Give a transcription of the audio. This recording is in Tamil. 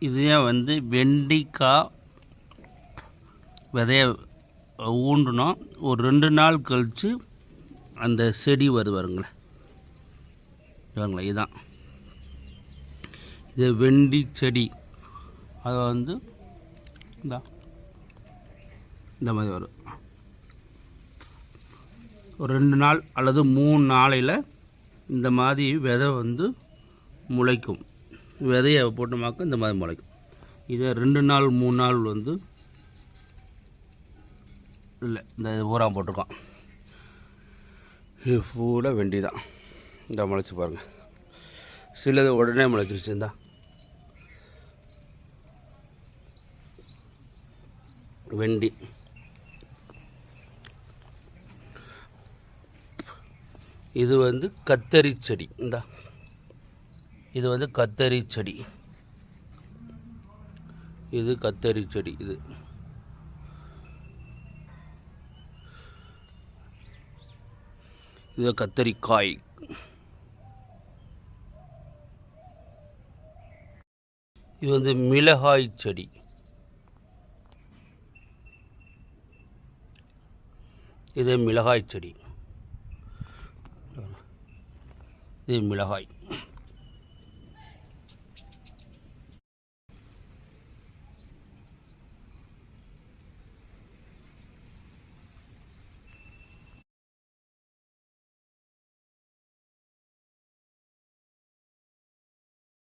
இதே வந்து வெண்டிக்காய் விதைய ஊண்டினோம். ஒரு 2 நாள் கழித்து அந்த செடி வருங்களேன். இதுதான் இது வெண்டி செடி. அதை வந்து இந்த மாதிரி வரும். ஒரு 2 நாள் அல்லது 3 நாளையில் இந்த மாதிரி விதை வந்து முளைக்கும். விதையை போட்டோமாக்க இந்த மாதிரி முளைக்கும். இதை 2 நாள் 3 நாள் வந்து இல்லை, இந்த ஊராக போட்டிருக்கோம். இது ஃபுல்லாக வெண்டி தான். இந்த முளைச்சி பாருங்கள். சிலது உடனே முளைச்சிருச்சு. இருந்தா வெண்டி. இது வந்து கத்தரி செடி. இது வந்து கத்தரி செடி. இது கத்தரி செடி. இது கத்தரிக்காய். இது வந்து மிளகாய் செடி. இது மிளகாய் செடி. இது மிளகாய்.